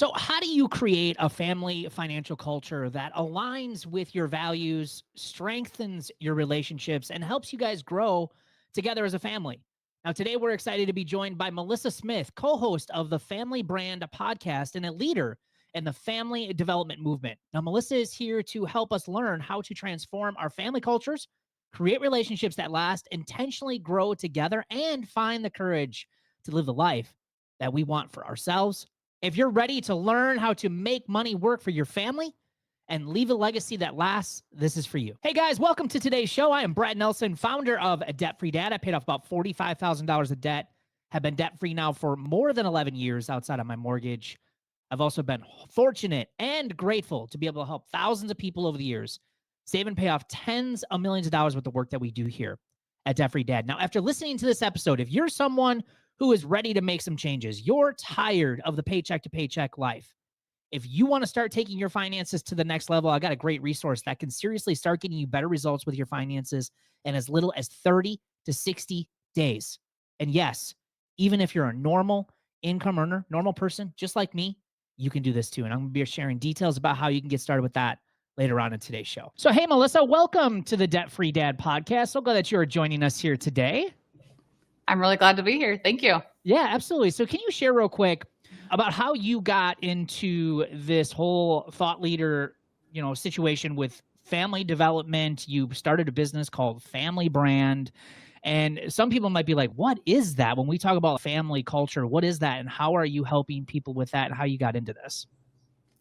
So how do you create a family financial culture that aligns with your values, strengthens your relationships, and helps you guys grow together as a family? Now, today we're excited to be joined by Melissa Smith, co-host of the Family Brand podcast and a leader in the family development movement. Now, Melissa is here to help us learn how to transform our family cultures, create relationships that last, intentionally grow together, and find the courage to live the life that we want for ourselves. If you're ready to learn how to make money work for your family and leave a legacy that lasts, this is for you. Hey guys, welcome to today's show. I am Brad Nelson, founder of Debt Free Dad. I paid off about $45,000 of debt, have been debt free now for more than 11 years outside of my mortgage. I've also been fortunate and grateful to be able to help thousands of people over the years save and pay off tens of millions of dollars with the work that we do here at Debt Free Dad. Now, after listening to this episode, if you're someone who is ready to make some changes, you're tired of the paycheck to paycheck life, if you want to start taking your finances to the next level, I got a great resource that can seriously start getting you better results with your finances in as little as 30 to 60 days. And yes, even if you're a normal income earner, normal person, just like me, you can do this too. And I'm going to be sharing details about how you can get started with that later on in today's show. So, hey, Melissa, welcome to the Debt Free Dad podcast. So glad that you're joining us here today. I'm really glad to be here. Thank you. Yeah, absolutely. So can you share real quick about how you got into this whole thought leader, situation with family development? You started a business called Family Brand. And some people might be like, what is that? When we talk about family culture, what is that? And how are you helping people with that and how you got into this?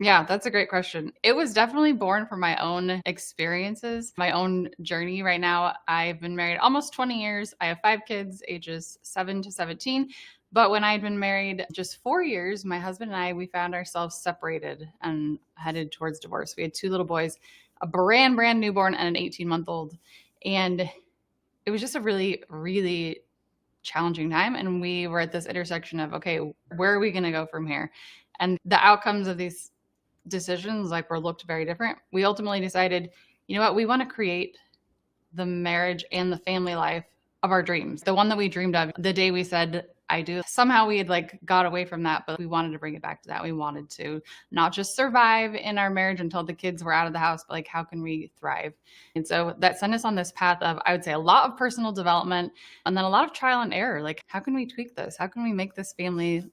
Yeah, that's a great question. It was definitely born from my own experiences, my own journey. Right now, I've been married almost 20 years. I have 5 kids, ages 7 to 17. But when I had been married just 4 years, my husband and I, we found ourselves separated and headed towards divorce. We had 2 little boys, a brand newborn and an 18-month-old. And it was just a really, really challenging time. And we were at this intersection of, okay, where are we going to go from here? And the outcomes of these decisions were looked very different. We ultimately decided, you know what, we want to create the marriage and the family life of our dreams, the one that we dreamed of the day we said I do. Somehow we had got away from that, but we wanted to bring it back to that. We wanted to not just survive in our marriage until the kids were out of the house, but how can we thrive? And so that sent us on this path of, I would say, a lot of personal development and then a lot of trial and error. How can we tweak this? How can we make this family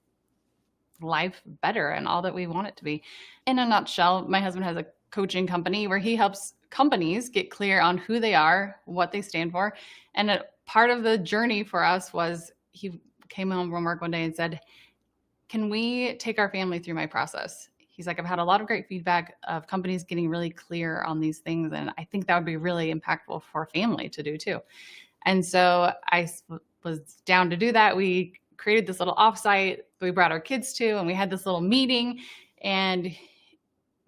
life better and all that we want it to be? In a nutshell, my husband has a coaching company where he helps companies get clear on who they are, what they stand for. And a part of the journey for us was he came home from work one day and said, can we take our family through my process? He's like, I've had a lot of great feedback of companies getting really clear on these things. And I think that would be really impactful for a family to do too. And so I was down to do that. We created this little offsite we brought our kids to, and we had this little meeting, and it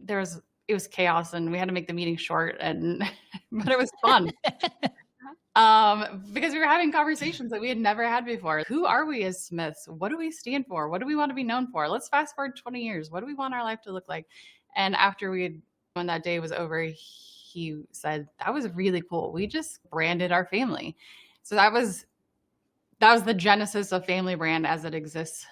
was chaos, and we had to make the meeting short, but it was fun. Because we were having conversations that we had never had before. Who are we as Smiths? What do we stand for? What do we want to be known for? Let's fast forward 20 years. What do we want our life to look like? And when that day was over, he said, that was really cool. We just branded our family. So that was the genesis of Family Brand as it exists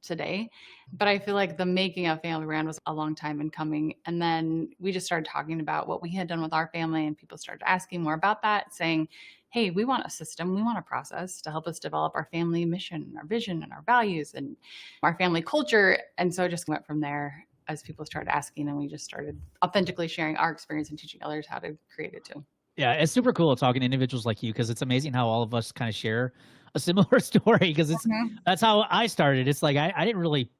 today. But I feel like the making of Family Brand was a long time in coming. And then we just started talking about what we had done with our family, and people started asking more about that, saying, hey, we want a system, we want a process to help us develop our family mission, our vision, and our values, and our family culture. And so it just went from there as people started asking, and we just started authentically sharing our experience and teaching others how to create it too. Yeah, it's super cool talking to individuals like you, because it's amazing how all of us kind of share a similar story, because that's how I started. It's like I didn't really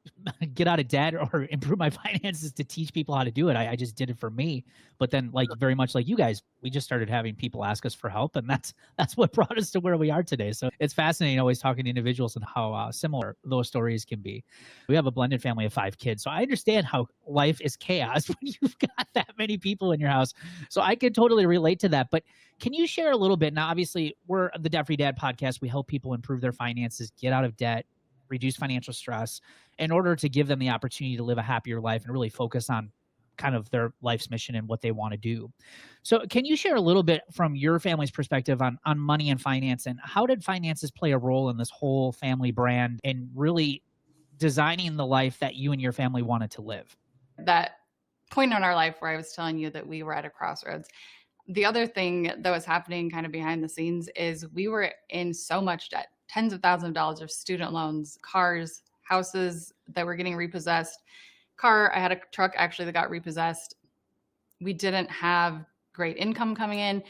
get out of debt or improve my finances to teach people how to do it. I just did it for me. But then, very much like you guys, we just started having people ask us for help, and that's what brought us to where we are today. So it's fascinating always talking to individuals and how similar those stories can be. We have a blended family of 5 kids, so I understand how life is chaos when you've got that many people in your house. So I can totally relate to that. But can you share a little bit? Now, obviously, we're the Debt Free Dad podcast. We help people improve their finances, get out of debt, reduce financial stress in order to give them the opportunity to live a happier life and really focus on kind of their life's mission and what they want to do. So can you share a little bit from your family's perspective on money and finance, and how did finances play a role in this whole family brand and really designing the life that you and your family wanted to live. That point in our life where I was telling you that we were at a crossroads. The other thing that was happening kind of behind the scenes is we were in so much debt, tens of thousands of dollars of student loans, cars, houses that were getting repossessed. I had a truck actually that got repossessed. We didn't have great income coming in.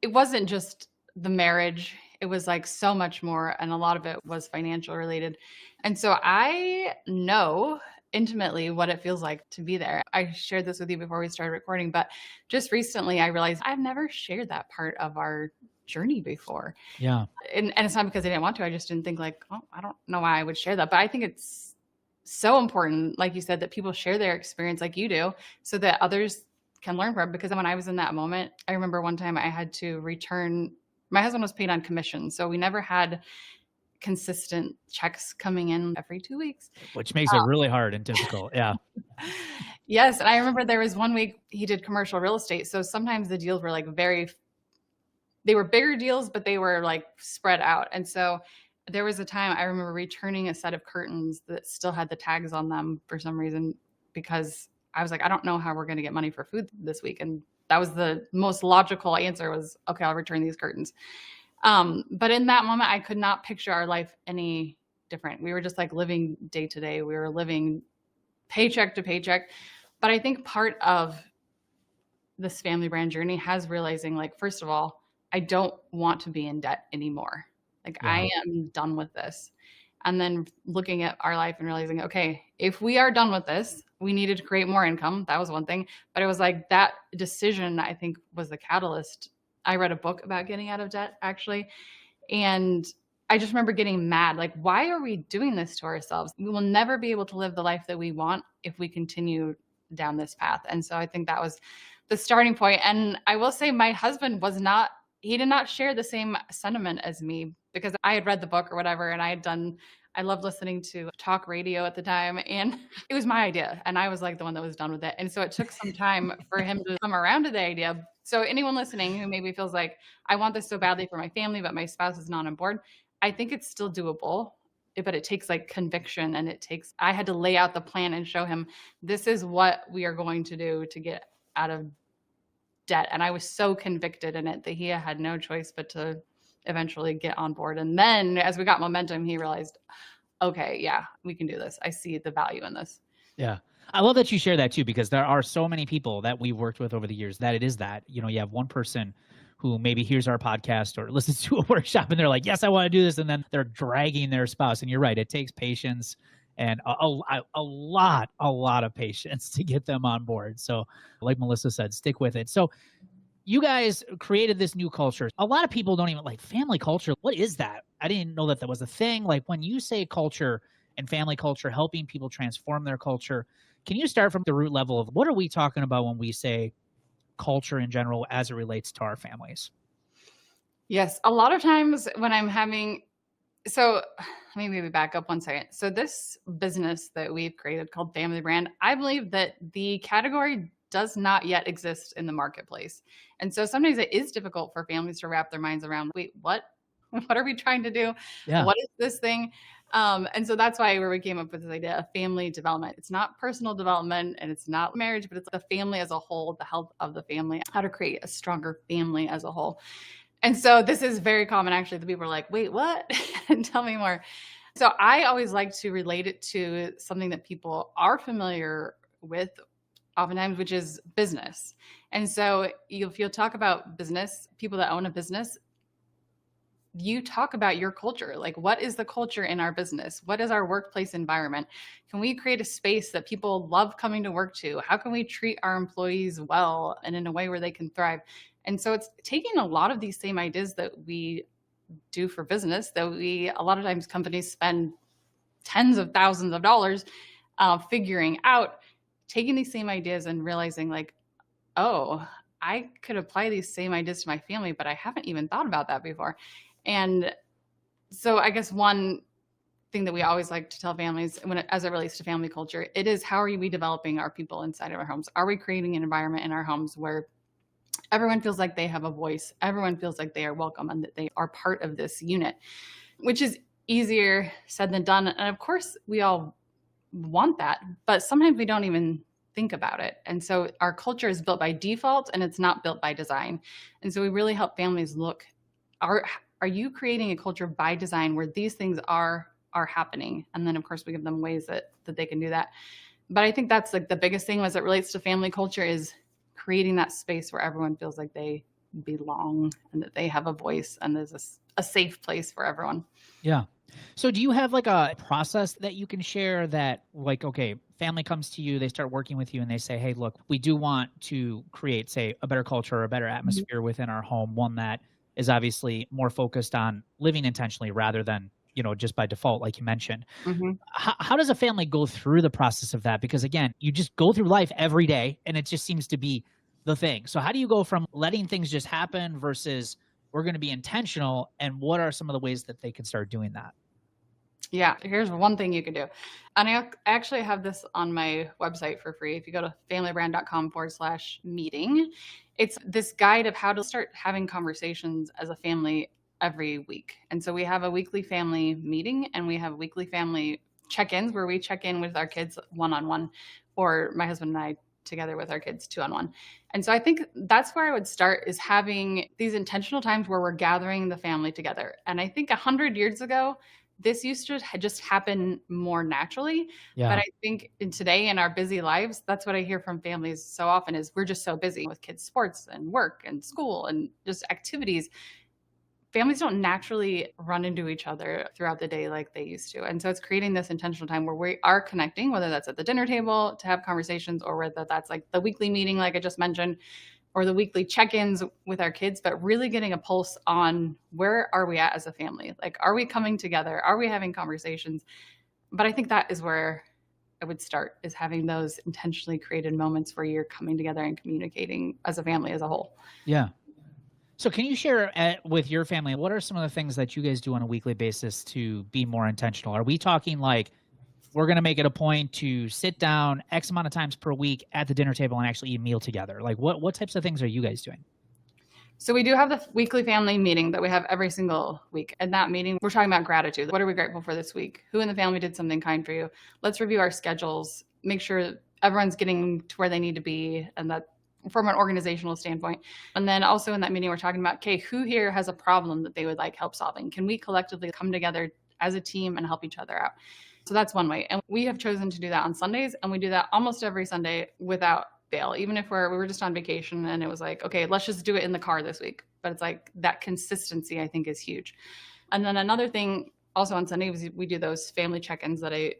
It wasn't just the marriage, it was like so much more. And a lot of it was financial related. And so I know intimately what it feels like to be there. I shared this with you before we started recording, but just recently I realized I've never shared that part of our journey before. Yeah. And it's not because I didn't want to. I just didn't think like, oh, I don't know why I would share that. But I think it's so important, like you said, that people share their experience like you do so that others can learn from it. Because when I was in that moment, I remember one time I had to return, my husband was paid on commission. So we never had consistent checks coming in every 2 weeks. Which makes it really hard and difficult. Yeah. Yes. And I remember there was one week he did commercial real estate. So sometimes the deals were like they were bigger deals, but they were like spread out. And so there was a time I remember returning a set of curtains that still had the tags on them for some reason, because I was like, I don't know how we're going to get money for food this week. And that was the most logical answer was, okay, I'll return these curtains. But in that moment, I could not picture our life any different. We were just like living day to day. We were living paycheck to paycheck. But I think part of this family brand journey has realizing, like, first of all, I don't want to be in debt anymore. Like, Yeah. I am done with this. And then looking at our life and realizing, okay, if we are done with this, we needed to create more income. That was one thing. But it was like that decision, I think, was the catalyst. I read a book about getting out of debt, actually. And I just remember getting mad. Like, why are we doing this to ourselves? We will never be able to live the life that we want if we continue down this path. And so I think that was the starting point. And I will say my husband he did not share the same sentiment as me, because I had read the book or whatever, and I loved listening to talk radio at the time, and it was my idea, and I was like the one that was done with it. And so it took some time for him to come around to the idea. So anyone listening who maybe feels like, I want this so badly for my family, but my spouse is not on board, I think it's still doable. But it takes like conviction, and I had to lay out the plan and show him, this is what we are going to do to get out of debt. And I was so convicted in it that he had no choice but to eventually get on board. And then as we got momentum, he realized, okay, yeah, we can do this. I see the value in this. Yeah. I love that you share that too, because there are so many people that we've worked with over the years that it is that, you have one person who maybe hears our podcast or listens to a workshop and they're like, yes, I want to do this. And then they're dragging their spouse. And you're right. It takes patience and a lot of patience to get them on board. So like Melissa said, stick with it. So you guys created this new culture. A lot of people don't even like family culture. What is that? I didn't know that that was a thing. Like when you say culture and family culture, helping people transform their culture, can you start from the root level of what are we talking about when we say culture in general as it relates to our families? Yes. A lot of times when so let me maybe back up one second. So this business that we've created called Family Brand, I believe that the category does not yet exist in the marketplace. And so sometimes it is difficult for families to wrap their minds around, wait, what? What are we trying to do? Yeah. What is this thing? And so that's why we came up with this idea of family development. It's not personal development and it's not marriage, but it's the family as a whole, the health of the family, how to create a stronger family as a whole. And so this is very common, actually. The people are like, wait, what? Tell me more. So I always like to relate it to something that people are familiar with oftentimes, which is business. And so if you'll talk about business, people that own a business, you talk about your culture. Like, what is the culture in our business? What is our workplace environment? Can we create a space that people love coming to work to? How can we treat our employees well and in a way where they can thrive? And so it's taking a lot of these same ideas that we do for business, that a lot of times companies spend tens of thousands of dollars figuring out, taking these same ideas and realizing like, oh, I could apply these same ideas to my family, but I haven't even thought about that before. And so I guess one thing that we always like to tell families as it relates to family culture, it is, how are we developing our people inside of our homes? Are we creating an environment in our homes where everyone feels like they have a voice, everyone feels like they are welcome and that they are part of this unit, which is easier said than done. And of course, we all want that, but sometimes we don't even think about it. And so our culture is built by default and it's not built by design. And so we really help families look, are are you creating a culture by design where these things are happening? And then of course we give them ways that they can do that. But I think that's like the biggest thing as it relates to family culture is creating that space where everyone feels like they belong and that they have a voice and there's a safe place for everyone. Yeah. So do you have like a process that you can share that like, okay, family comes to you, they start working with you and they say, "Hey, look, we do want to create, say, a better culture or a better Mhm. atmosphere within our home, one that is obviously more focused on living intentionally rather than, just by default, like you mentioned." Mhm. How does a family go through the process of that? Because again, you just go through life every day and it just seems to be the thing. So how do you go from letting things just happen versus we're going to be intentional, and what are some of the ways that they can start doing that? Yeah, here's one thing you can do. And I actually have this on my website for free. If you go to familybrand.com/meeting, it's this guide of how to start having conversations as a family every week. And so we have a weekly family meeting and we have weekly family check ins where we check in with our kids one on one, or my husband and I together with our kids two on one. And so I think that's where I would start is having these intentional times where we're gathering the family together. And I think 100 years ago, this used to just happen more naturally. But Yeah. I think in today in our busy lives, that's what I hear from families so often is we're just so busy with kids' sports and work and school and just activities. Families don't naturally run into each other throughout the day like they used to. And so it's creating this intentional time where we are connecting, whether that's at the dinner table to have conversations or whether that's like the weekly meeting, like I just mentioned, or the weekly check-ins with our kids, but really getting a pulse on where are we at as a family? Like, are we coming together? Are we having conversations? But I think that is where I would start is having those intentionally created moments where you're coming together and communicating as a family as a whole. Yeah. So can you share with your family, what are some of the things that you guys do on a weekly basis to be more intentional? Are we talking like we're going to make it a point to sit down X amount of times per week at the dinner table and actually eat a meal together? Like what types of things are you guys doing? So we do have the weekly family meeting that we have every single week. In that meeting, we're talking about gratitude. What are we grateful for this week? Who in the family did something kind for you? Let's review our schedules, make sure everyone's getting to where they need to be, and that from an organizational standpoint. And then also in that meeting, we're talking about, okay, who here has a problem that they would like help solving? Can we collectively come together as a team and help each other out? So that's one way. And we have chosen to do that on Sundays, and we do that almost every Sunday without fail. Even if we were just on vacation and it was like, okay, let's just do it in the car this week. But it's like that consistency, I think, is huge. And then another thing also on Sunday was we do those family check-ins that I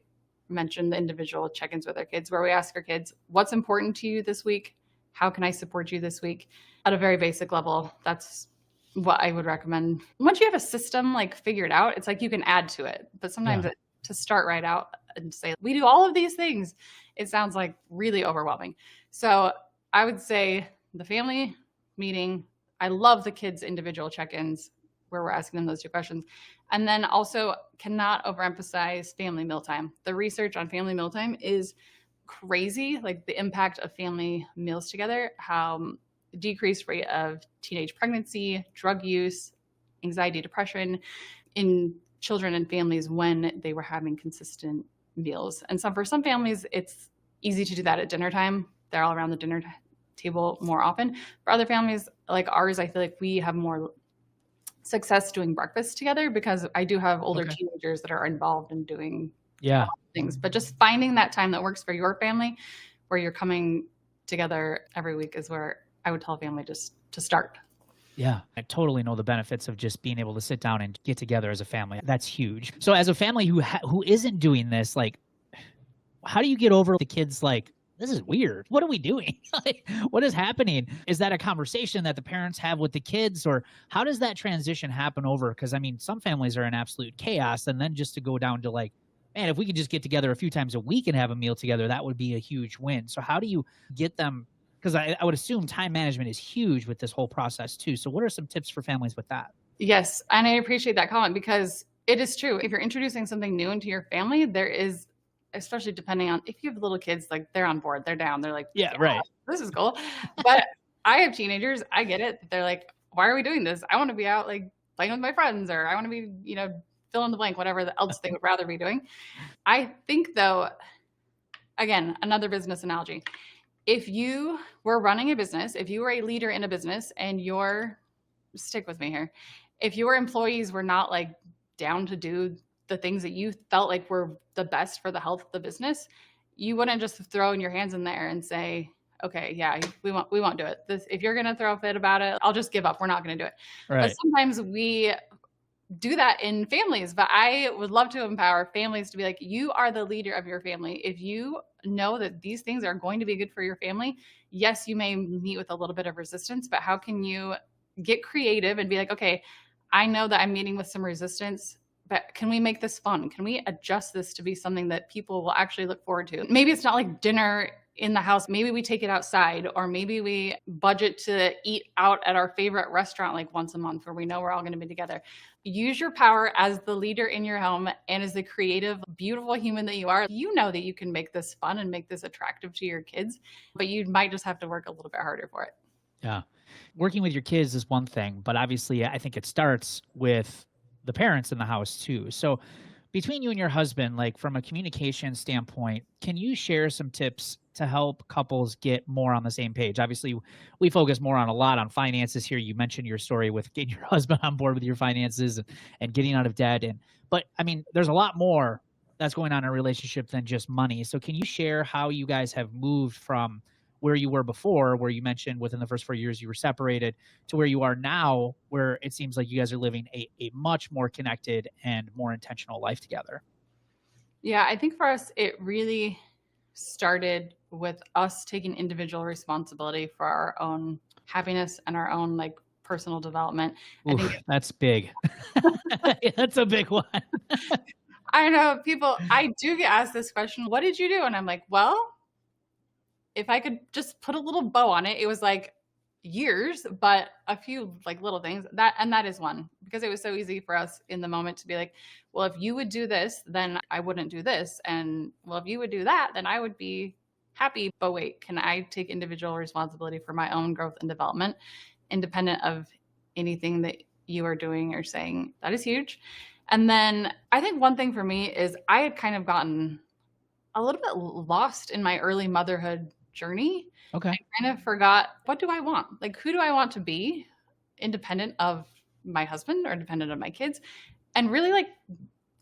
mentioned, the individual check-ins with our kids, where we ask our kids, what's important to you this week? How can I support you this week? At a very basic level, that's what I would recommend. Once you have a system like figured out, it's like you can add to it. But sometimes Yeah. to start right out and say, we do all of these things, it sounds like really overwhelming. So I would say the family meeting, I love the kids' individual check ins where we're asking them those two questions. And then also cannot overemphasize family mealtime. The research on family mealtime is crazy, like the impact of family meals together, how decreased rate of teenage pregnancy, drug use, anxiety, depression in children and families when they were having consistent meals. And so for some families, it's easy to do that at dinner time. They're all around the dinner table more often. For other families like ours, I feel like we have more success doing breakfast together because I do have older Okay. teenagers that are involved in doing a Yeah. lot of things. But just finding that time that works for your family where you're coming together every week is where I would tell a family just to start. Yeah, I totally know the benefits of just being able to sit down and get together as a family. That's huge. So as a family who isn't doing this, like how do you get over the kids like this is weird. What are we doing? Like, what is happening? Is that a conversation that the parents have with the kids, or how does that transition happen over? Because I mean, some families are in absolute chaos, and then just to go down to like, man, if we could just get together a few times a week and have a meal together, that would be a huge win. So how do you get them? Because I would assume time management is huge with this whole process too. So what are some tips for families with that? Yes, and I appreciate that comment because it is true. If you're introducing something new into your family, there is, especially depending on if you have little kids, like they're on board, they're down, they're like, Yeah, yeah, right. this is cool. But I have teenagers, I get it. They're like, why are we doing this? I want to be out like playing with my friends, or I want to be, fill in the blank, whatever else they would rather be doing. I think though, again, another business analogy. If you were running a business, if you were a leader in a business and stick with me here, if your employees were not like down to do the things that you felt like were the best for the health of the business, you wouldn't just throw in your hands in there and say, okay, yeah, we won't do it. If you're going to throw a fit about it, I'll just give up. We're not going to do it. But Right. sometimes we do that in families, but I would love to empower families to be like, you are the leader of your family. If you know that these things are going to be good for your family, yes, you may meet with a little bit of resistance, but how can you get creative and be like, okay, I know that I'm meeting with some resistance, but can we make this fun? Can we adjust this to be something that people will actually look forward to? Maybe it's not like dinner in the house. Maybe we take it outside, or maybe we budget to eat out at our favorite restaurant like once a month where we know we're all going to be together. Use your power as the leader in your home and as the creative, beautiful human that you are. You know that you can make this fun and make this attractive to your kids, but you might just have to work a little bit harder for it. Yeah. Working with your kids is one thing, but obviously I think it starts with the parents in the house too. So between you and your husband, like from a communication standpoint, can you share some tips to help couples get more on the same page? Obviously, we focus more on a lot on finances here. You mentioned your story with getting your husband on board with your finances and getting out of debt. But I mean, there's a lot more that's going on in a relationship than just money. So can you share how you guys have moved from where you were before, where you mentioned within the first 4 years you were separated, to where you are now, where it seems like you guys are living a much more connected and more intentional life together? Yeah, I think for us, it really started with us taking individual responsibility for our own happiness and our own like personal development. I think Oof, that's big. That's a big one. I know people, I do get asked this question, what did you do? And I'm like, well, if I could just put a little bow on it, it was like years, but a few like little things that is one, because it was so easy for us in the moment to be like, well, if you would do this, then I wouldn't do this. And well, if you would do that, then I would be happy. But wait, can I take individual responsibility for my own growth and development, independent of anything that you are doing or saying? That is huge. And then I think one thing for me is I had kind of gotten a little bit lost in my early motherhood journey. I Okay. kind of forgot, what do I want? Like, who do I want to be, independent of my husband or independent of my kids? And really like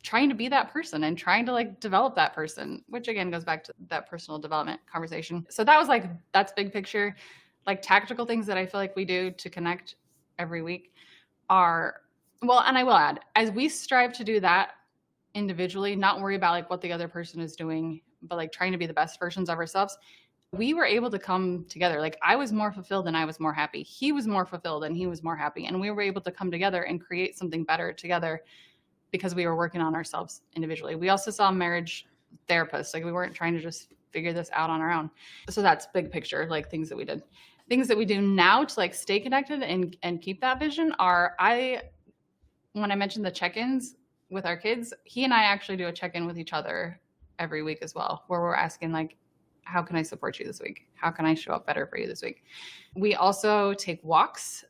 trying to be that person and trying to like develop that person, which again goes back to that personal development conversation. So that was like, that's big picture. Like tactical things that I feel like we do to connect every week are, well, and I will add, as we strive to do that individually, not worry about like what the other person is doing, but like trying to be the best versions of ourselves, we were able to come together. Like I was more fulfilled and I was more happy. He was more fulfilled and he was more happy. And we were able to come together and create something better together because we were working on ourselves individually. We also saw marriage therapists. Like we weren't trying to just figure this out on our own. So that's big picture, like things that we did. Things that we do now to like stay connected and keep that vision are when I mentioned the check-ins with our kids, he and I actually do a check-in with each other every week as well, where we're asking like, how can I support you this week? How can I show up better for you this week? We also take walks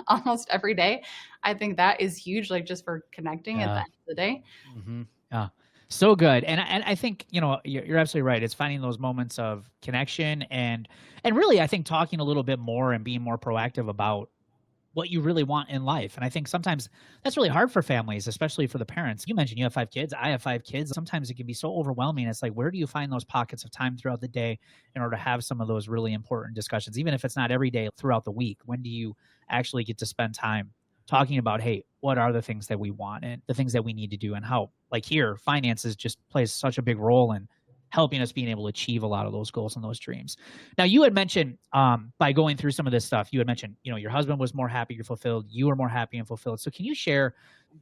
almost every day. I think that is huge, like just for connecting at the Yeah. end of the day. Yeah. So good. And I think, you're absolutely right. It's finding those moments of connection and really I think talking a little bit more and being more proactive about what you really want in life. And I think sometimes that's really hard for families, especially for the parents. You mentioned you have 5 kids. I have 5 kids. Sometimes it can be so overwhelming. It's like, where do you find those pockets of time throughout the day in order to have some of those really important discussions, even if it's not every day throughout the week? When do you actually get to spend time talking about, hey, what are the things that we want and the things that we need to do, and how, like here, finances just plays such a big role in helping us being able to achieve a lot of those goals and those dreams. Now, you had mentioned by going through some of this stuff, you had mentioned, your husband was more happy, you're fulfilled, you were more happy and fulfilled. So can you share,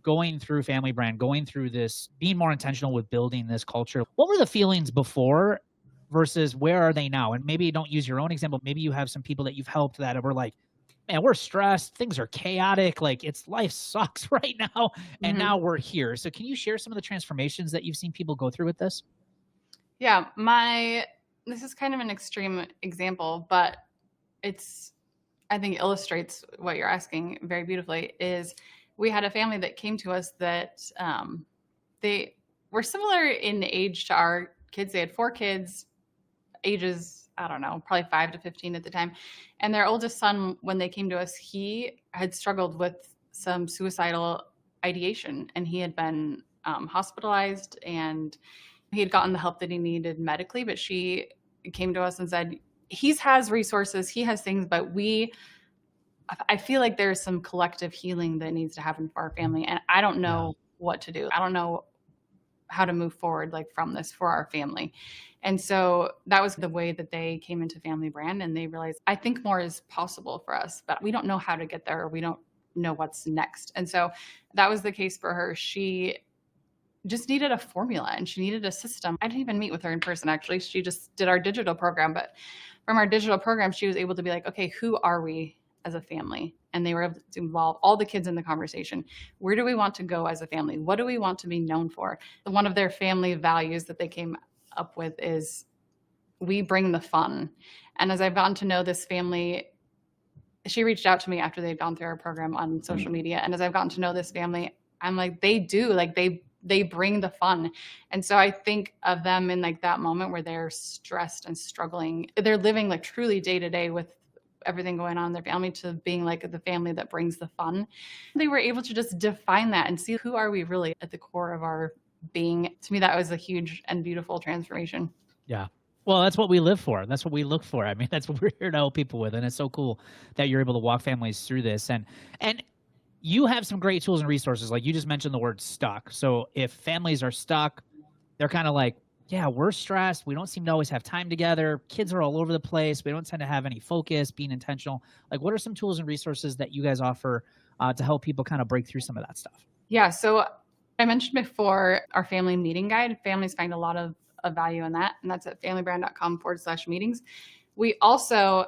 going through Family Brand, going through this, being more intentional with building this culture, what were the feelings before versus where are they now? And maybe don't use your own example. Maybe you have some people that you've helped that were like, man, we're stressed, things are chaotic, like life sucks right now, and Mm-hmm. now we're here. So can you share some of the transformations that you've seen people go through with this? Yeah, this is kind of an extreme example, but it's I think illustrates what you're asking very beautifully. Is we had a family that came to us that they were similar in age to our kids. They had 4 kids, ages, I don't know, probably 5 to 15 at the time. And their oldest son, when they came to us, he had struggled with some suicidal ideation, and he had been hospitalized, and he had gotten the help that he needed medically. But she came to us and said, he has resources, he has things, but I feel like there's some collective healing that needs to happen for our family. And I don't Yeah. know what to do. I don't know how to move forward like from this for our family. And so that was the way that they came into Family Brand, and they realized I think more is possible for us, but we don't know how to get there, or we don't know what's next. And so that was the case for her. She just needed a formula, and she needed a system. I didn't even meet with her in person, actually. She just did our digital program. But from our digital program, she was able to be like, okay, who are we as a family? And they were able to involve all the kids in the conversation. Where do we want to go as a family? What do we want to be known for? One of their family values that they came up with is we bring the fun. And as I've gotten to know this family, she reached out to me after they'd gone through our program on social media. And as I've gotten to know this family, I'm like, they do, like they bring the fun. And so I think of them in like that moment where they're stressed and struggling. They're living like truly day to day with everything going on in their family, to being like the family that brings the fun. They were able to just define that and see who are we really at the core of our being. To me, that was a huge and beautiful transformation. Yeah. Well, that's what we live for. That's what we look for. I mean, that's what we're here to help people with. And it's so cool that you're able to walk families through this. And you have some great tools and resources. Like you just mentioned the word stuck. So if families are stuck, they're kind of like, yeah, we're stressed. We don't seem to always have time together. Kids are all over the place. We don't tend to have any focus, being intentional. Like, what are some tools and resources that you guys offer to help people kind of break through some of that stuff? Yeah. So I mentioned before our family meeting guide. Families find a lot of value in that. And that's at familybrand.com/meetings. We also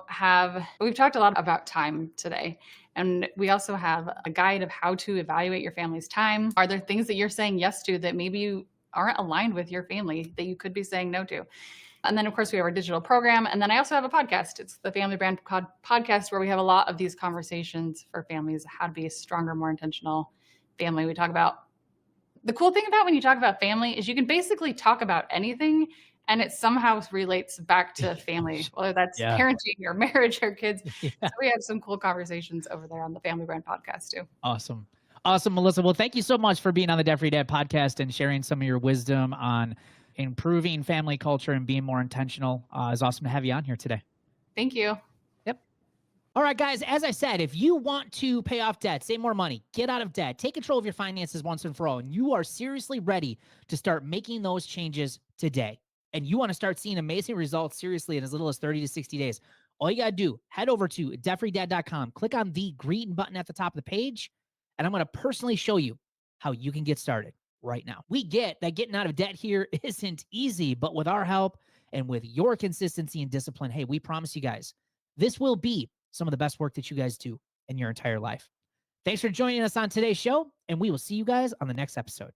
we've talked a lot about time today. And we also have a guide of how to evaluate your family's time. Are there things that you're saying yes to that maybe you aren't aligned with your family that you could be saying no to? And then, of course, we have our digital program. And then I also have a podcast. It's the Family Brand podcast, where we have a lot of these conversations for families, how to be a stronger, more intentional family. We talk about the cool thing about when you talk about family is you can basically talk about anything, and it somehow relates back to family, whether that's Yeah. parenting or marriage or kids. Yeah. So we have some cool conversations over there on the Family Brand podcast too. Awesome. Awesome, Melissa. Well, thank you so much for being on the Debt Free Dad podcast and sharing some of your wisdom on improving family culture and being more intentional. It's awesome to have you on here today. Thank you. Yep. All right, guys, as I said, if you want to pay off debt, save more money, get out of debt, take control of your finances once and for all, and you are seriously ready to start making those changes today, and you want to start seeing amazing results seriously in as little as 30 to 60 days, all you got to do, head over to debtfreedad.com, click on the green button at the top of the page, and I'm going to personally show you how you can get started right now. We get that getting out of debt here isn't easy, but with our help and with your consistency and discipline, hey, we promise you guys, this will be some of the best work that you guys do in your entire life. Thanks for joining us on today's show, and we will see you guys on the next episode.